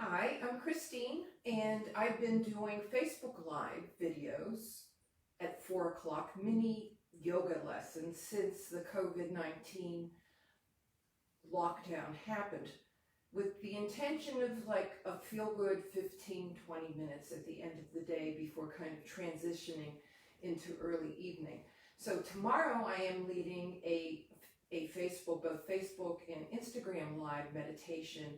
Hi, I'm Christine, and I've been doing Facebook Live videos at 4 o'clock, mini yoga lessons since the COVID-19 lockdown happened, with the intention of like a feel-good 15-20 minutes at the end of the day before kind of transitioning into early evening. So tomorrow I am leading a both Facebook and Instagram Live meditation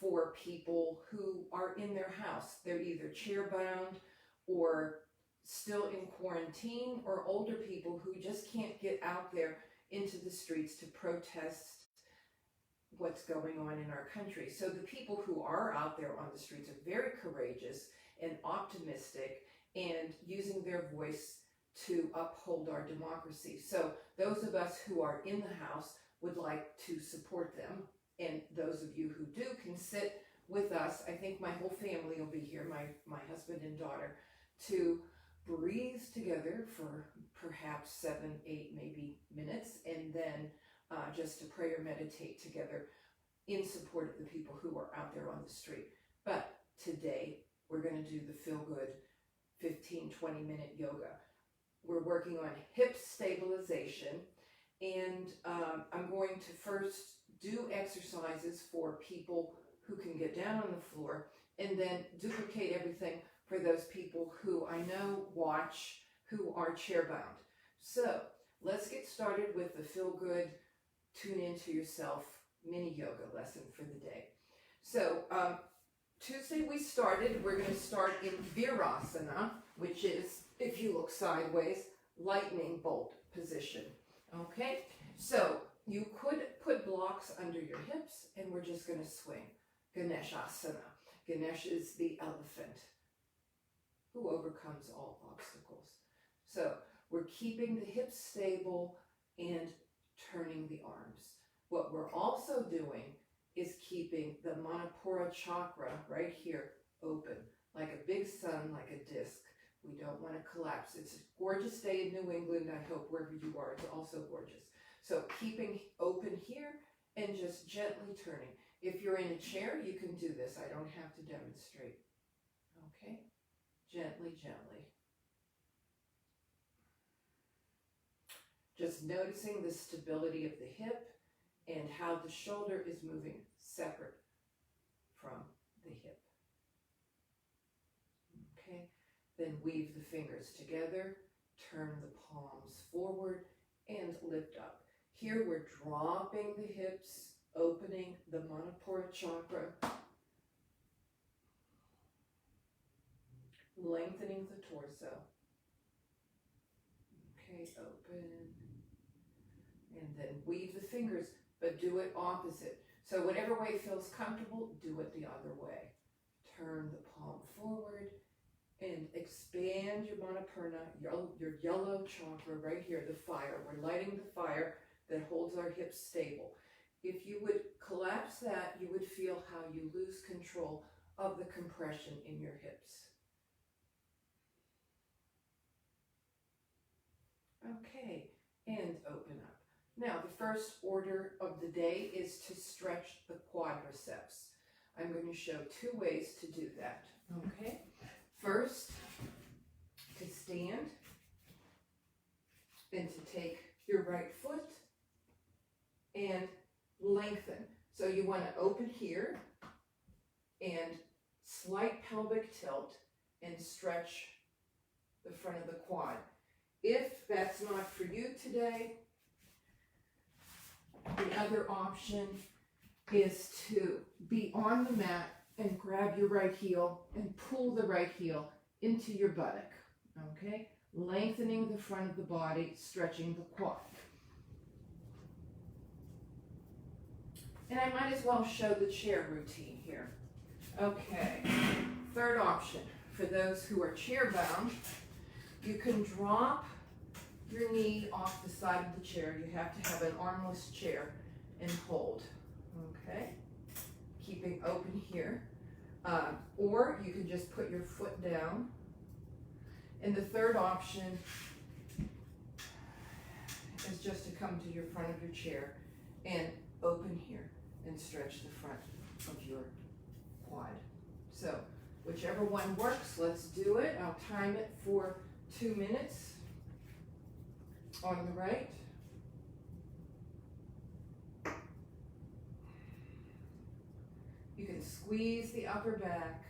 for people who are in their house. They're either chair-bound or still in quarantine, or older people who just can't get out there into the streets to protest what's going on in our country. So the people who are out there on the streets are very courageous and optimistic and using their voice to uphold our democracy. So those of us who are in the house would like to support them. And those of you who do can sit with us. I think my whole family will be here, my husband and daughter, to breathe together for perhaps 7, 8, maybe minutes, and then just to pray or meditate together in support of the people who are out there on the street. But today we're going to do the feel-good 15-20 minute yoga. We're working on hip stabilization, and I'm going to first do exercises for people who can get down on the floor, and then duplicate everything for those people who I know watch who are chair-bound. So let's get started with the feel-good, tune into yourself mini yoga lesson for the day. So Tuesday we're going to start in Virasana, which is, if you look sideways, lightning bolt position. Okay, so you could put blocks under your hips, and we're just going to swing. Ganeshasana. Ganesh is the elephant who overcomes all obstacles. So we're keeping the hips stable and turning the arms. What we're also doing is keeping the Manipura chakra right here open, like a big sun, like a disc. We don't want to collapse. It's a gorgeous day in New England. I hope wherever you are, it's also gorgeous. So keeping open here and just gently turning. If you're in a chair, you can do this. I don't have to demonstrate. Okay? Gently, gently. Just noticing the stability of the hip and how the shoulder is moving separate from the hip. Okay? Then weave the fingers together, turn the palms forward, and lift up. Here we're dropping the hips, opening the Manipura chakra, lengthening the torso. Okay, open. And then weave the fingers, but do it opposite. So whatever way feels comfortable, do it the other way. Turn the palm forward and expand your Manipura, your yellow chakra right here, the fire. We're lighting the fire that holds our hips stable. If you would collapse that, you would feel how you lose control of the compression in your hips. Okay, and open up. Now, the first order of the day is to stretch the quadriceps. I'm going to show 2 ways to do that. Okay, first, to stand and to take your right foot and lengthen. So you want to open here and slight pelvic tilt and stretch the front of the quad. If that's not for you today, the other option is to be on the mat and grab your right heel and pull the right heel into your buttock. Okay? Lengthening the front of the body, stretching the quad. And I might as well show the chair routine here. Okay, third option, for those who are chair bound, you can drop your knee off the side of the chair. You have to have an armless chair and hold. Okay, keeping open here. Or you can just put your foot down. And the third option is just to come to your front of your chair and open here and stretch the front of your quad. So whichever one works, let's do it. I'll time it for 2 minutes on the right. You can squeeze the upper back.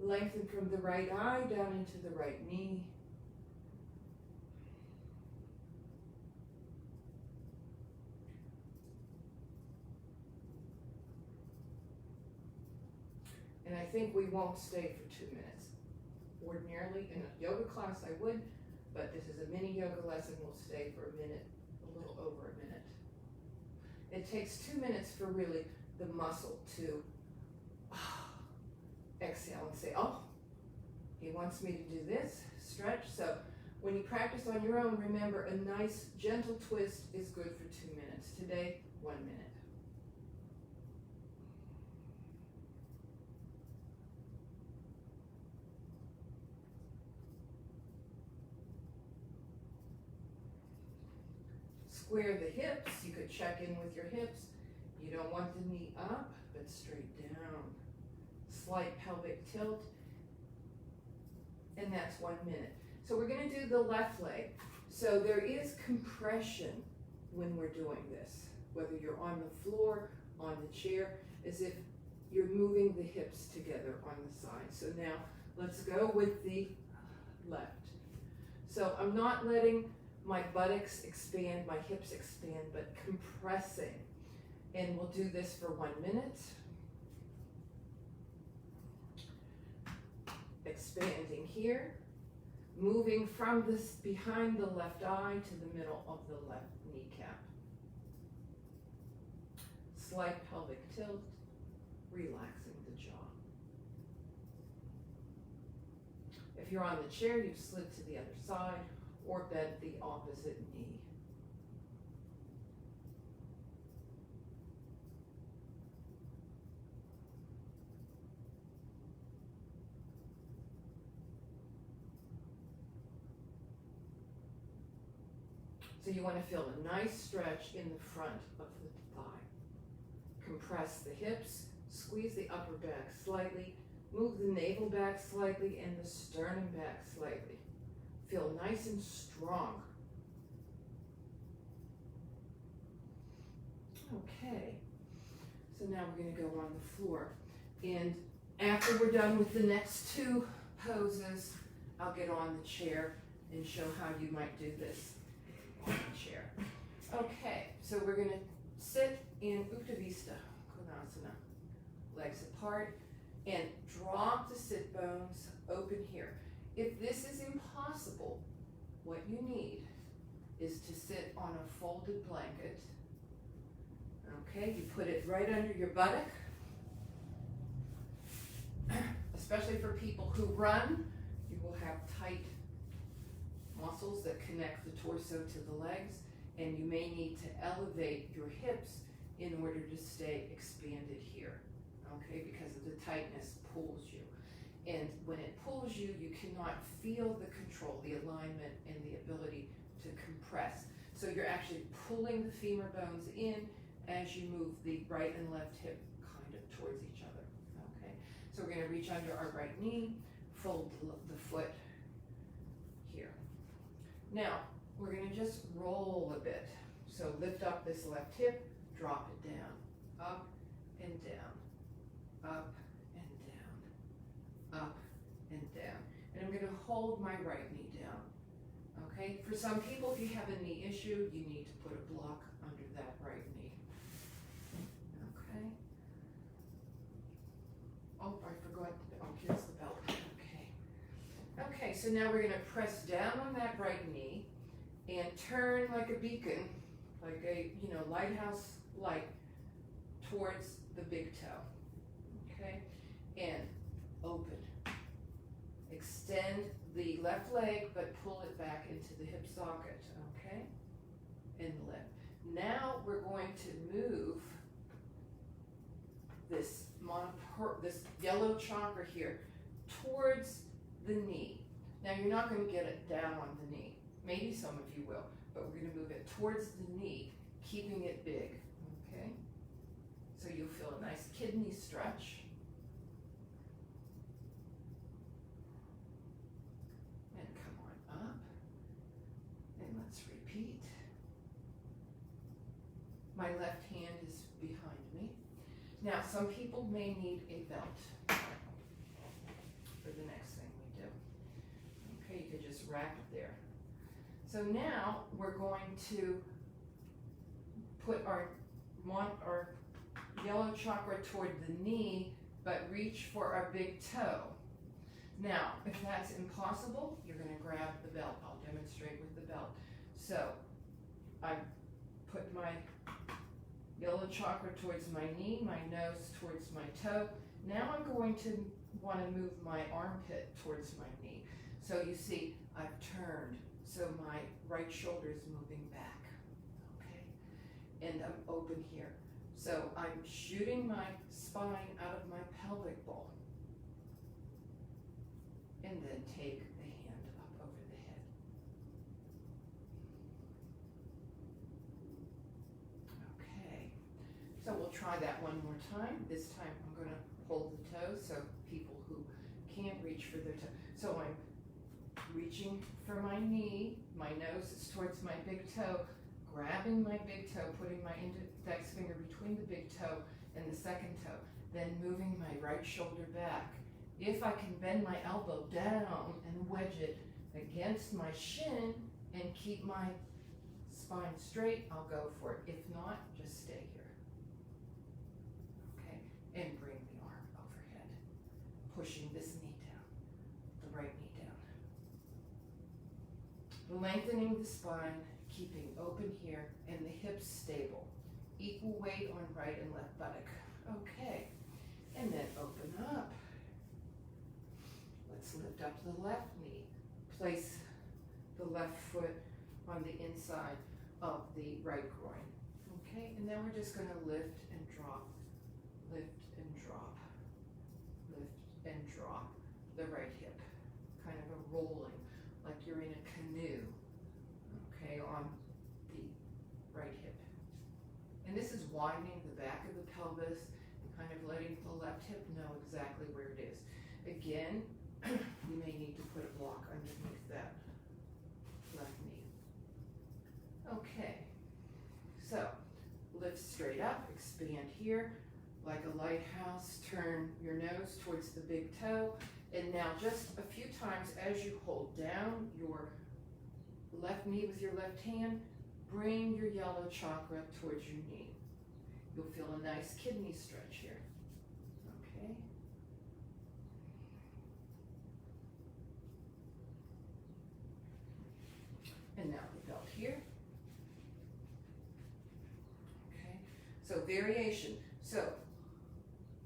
Lengthen from the right eye down into the right knee. And I think we won't stay for 2 minutes. Ordinarily, in a yoga class I would, but this is a mini yoga lesson. We'll stay for a minute, a little over a minute. It takes 2 minutes for really the muscle to exhale and say, oh, he wants me to do this, stretch. So when you practice on your own, remember a nice gentle twist is good for 2 minutes. Today, 1 minute. Square the hips. You could check in with your hips. You don't want the knee up, but straight down. Slight pelvic tilt. And that's 1 minute. So we're going to do the left leg. So there is compression when we're doing this, whether you're on the floor, on the chair, as if you're moving the hips together on the side. So now let's go with the left. So I'm not letting my buttocks expand, my hips expand, but compressing. And we'll do this for 1 minute. Expanding here, moving from this behind the left eye to the middle of the left kneecap. Slight pelvic tilt, relaxing the jaw. If you're on the chair, you've slid to the other side or bent the opposite knee. So you want to feel a nice stretch in the front of the thigh. Compress the hips, squeeze the upper back slightly, move the navel back slightly and the sternum back slightly. Feel nice and strong. Okay, so now we're going to go on the floor. And after we're done with the next 2 poses, I'll get on the chair and show how you might do this on the chair. Okay, so we're going to sit in Uttanasana, Konasana, legs apart, and drop the sit bones open here. If this is impossible, what you need is to sit on a folded blanket. Okay, you put it right under your buttock, especially for people who run. You will have tight muscles that connect the torso to the legs, and you may need to elevate your hips in order to stay expanded here, okay, because of the tightness pulls you. And when it pulls you, you cannot feel the control, the alignment, and the ability to compress. So you're actually pulling the femur bones in as you move the right and left hip kind of towards each other, okay? So we're going to reach under our right knee, fold the foot here. Now, we're going to just roll a bit. So lift up this left hip, drop it down, up and down, up and down, up and down. And I'm going to hold my right knee down, okay? For some people, if you have a knee issue, you need to put a block under that right knee, okay? Oh, I forgot, oh, here's the belt, okay. Okay, so now we're going to press down on that right knee and turn like a beacon, like a, lighthouse light towards the big toe, okay? And open. Extend the left leg, but pull it back into the hip socket, okay? And lift. Now we're going to move this yellow chakra here towards the knee. Now you're not going to get it down on the knee. Maybe some of you will, but we're going to move it towards the knee, keeping it big, So you'll feel a nice kidney stretch. And come on up. And let's repeat. My left hand is behind me. Now, some people may need a belt for the next thing we do. Okay, you could just wrap it there. So now we're going to put our yellow chakra toward the knee, but reach for our big toe. Now, if that's impossible, you're going to grab the belt. I'll demonstrate with the belt. So I put my yellow chakra towards my knee, my nose towards my toe. Now I'm going to want to move my armpit towards my knee. So you see, I've turned, so my right shoulder is moving back, okay? And I'm open here. So I'm shooting my spine out of my pelvic bowl. And then take the hand up over the head. Okay, so we'll try that one more time. This time I'm going to hold the toes, so people who can't reach for their toe. So I'm reaching for my knee, my nose is towards my big toe, grabbing my big toe, putting my index finger between the big toe and the second toe, then moving my right shoulder back. If I can bend my elbow down and wedge it against my shin and keep my spine straight, I'll go for it. If not, just stay here. Okay, and bring the arm overhead, pushing this knee down, the right knee down. Lengthening the spine, keeping open here, and the hips stable. Equal weight on right and left buttock. Okay, and then open up. Let's lift up the left knee. Place the left foot on the inside of the right groin. Okay, and then we're just going to lift and drop, lift and drop, lift and drop the right hip. Kind of a rolling, like you're in a canoe, okay, on the right hip. And this is widening the back of the pelvis and kind of letting the left hip know exactly where it is. Again, you may need to put a block underneath that left knee. Okay, so lift straight up, expand here like a lighthouse, turn your nose towards the big toe, and now just a few times as you hold down your left knee with your left hand, bring your yellow chakra towards your knee. You'll feel a nice kidney stretch here. Okay. And now the belt here. Okay. So variation. So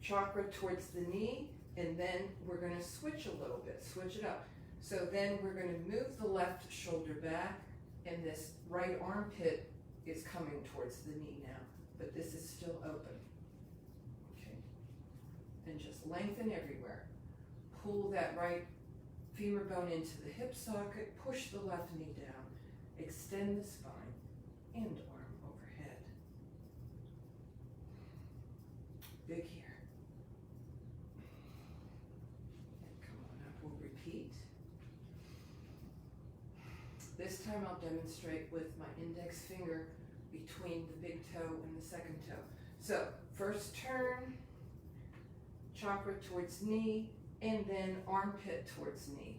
chakra towards the knee, and then we're going to switch a little bit, switch it up. So then we're going to move the left shoulder back, and this right armpit is coming towards the knee now, but this is still open. Okay. And just lengthen everywhere. Pull that right femur bone into the hip socket, push the left knee down, extend the spine, and arm overhead. Big here. And come on up, we'll repeat. This time I'll demonstrate with my index finger between the big toe and the second toe. So first turn, chakra towards knee, and then armpit towards knee.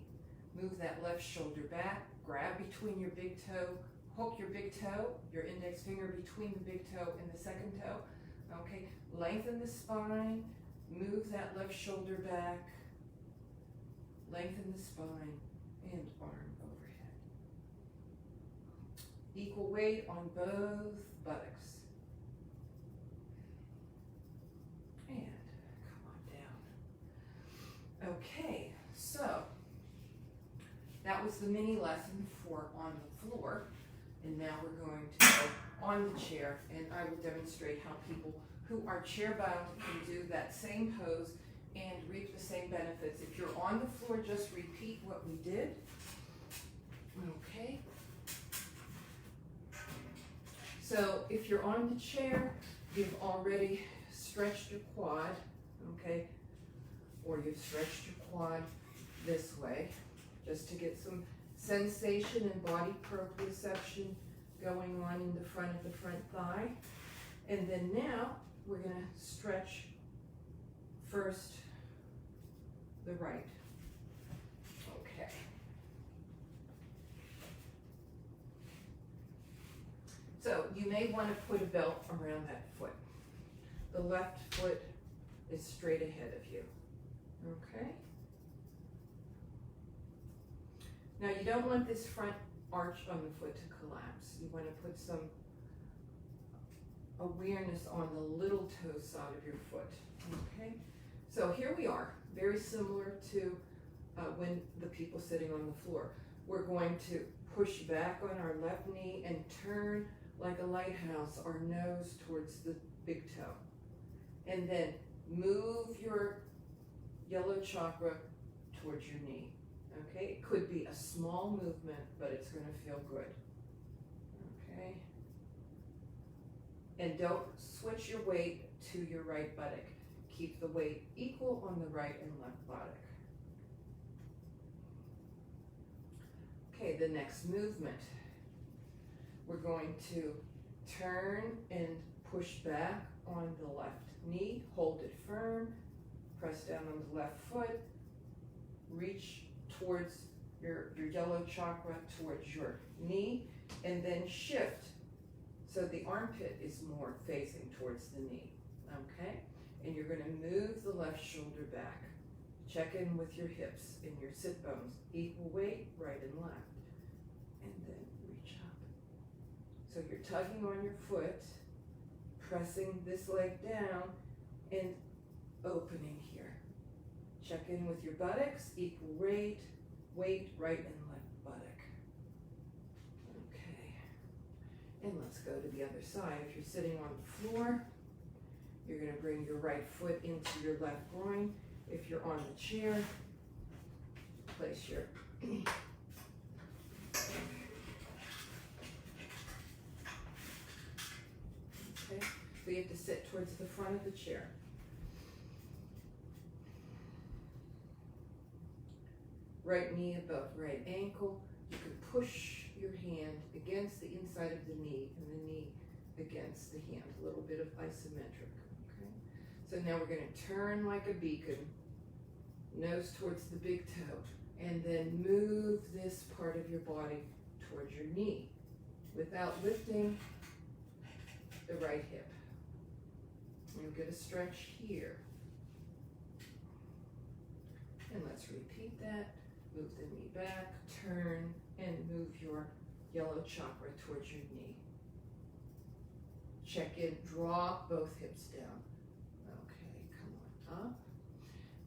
Move that left shoulder back, grab between your big toe, hook your big toe, your index finger between the big toe and the second toe. Okay, lengthen the spine, move that left shoulder back, lengthen the spine, and arm overhead. Equal weight on both buttocks. And come on down. Okay, so that was the mini lesson for on the floor. And now we're going to go on the chair, and I will demonstrate how people who are chair bound can do that same pose and reap the same benefits. If you're on the floor, just repeat what we did. Okay. So if you're on the chair, you've already stretched your quad, okay, or you've stretched your quad this way, just to get some sensation and body proprioception going on in the front of the front thigh. And then now we're going to stretch first the right. Okay. So you may want to put a belt around that foot. The left foot is straight ahead of you. Okay? Now you don't want this front arch on the foot to collapse. You want to put some awareness on the little toe side of your foot. Okay? So here we are, very similar to when the people sitting on the floor. We're going to push back on our left knee and turn like a lighthouse, our nose towards the big toe. And then move your yellow chakra towards your knee. Okay, it could be a small movement, but it's going to feel good. Okay, and don't switch your weight to your right buttock. Keep the weight equal on the right and left buttock. Okay, the next movement. We're going to turn and push back on the left knee, hold it firm, press down on the left foot, reach towards your yellow chakra towards your knee, and then shift so the armpit is more facing towards the knee. Okay, and you're going to move the left shoulder back. Check in with your hips and your sit bones, equal weight, right and left, and then reach up. So you're tugging on your foot, pressing this leg down, and opening here. Check in with your buttocks, equal weight, right and left buttock. Okay, and let's go to the other side. If you're sitting on the floor, you're going to bring your right foot into your left groin. If you're on the chair, place your okay, so you have to sit towards the front of the chair. Right knee above right ankle. You can push your hand against the inside of the knee and the knee against the hand. A little bit of isometric. Okay. So now we're going to turn like a beacon, nose towards the big toe, and then move this part of your body towards your knee without lifting the right hip. You'll get a stretch here. And let's repeat that. Move the knee back, turn, and move your yellow chakra towards your knee. Check in, draw both hips down. Okay, come on up.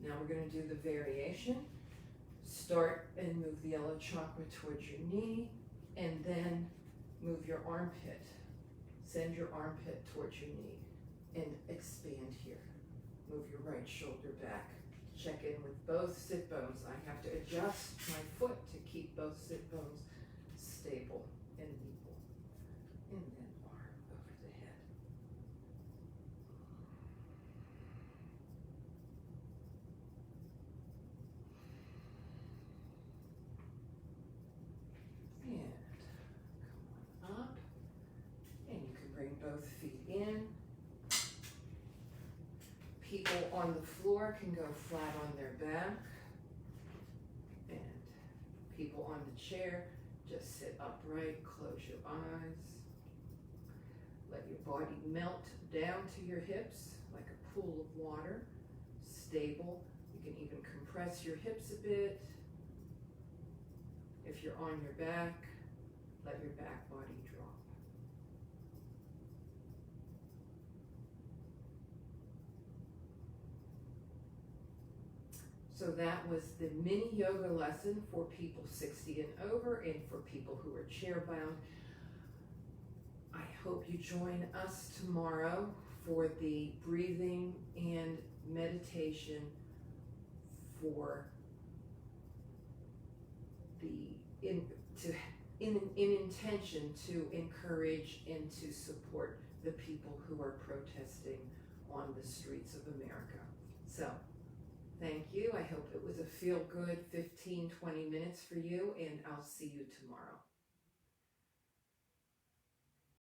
Now we're going to do the variation. Start and move the yellow chakra towards your knee, and then move your armpit. Send your armpit towards your knee, and expand here. Move your right shoulder back. Check in with both sit bones. I have to adjust my foot to keep both sit bones stable and equal. And then arm over the head. And come on up. And you can bring both feet in. People on the floor can go flat on their back, and people on the chair just sit upright, close your eyes. Let your body melt down to your hips like a pool of water, stable. You can even compress your hips a bit. If you're on your back, let your back body drop. So that was the mini yoga lesson for people 60 and over and for people who are chair bound. I hope you join us tomorrow for the breathing and meditation for the in intention to encourage and to support the people who are protesting on the streets of America. So, thank you. I hope it was a feel-good 15-20 minutes for you, and I'll see you tomorrow.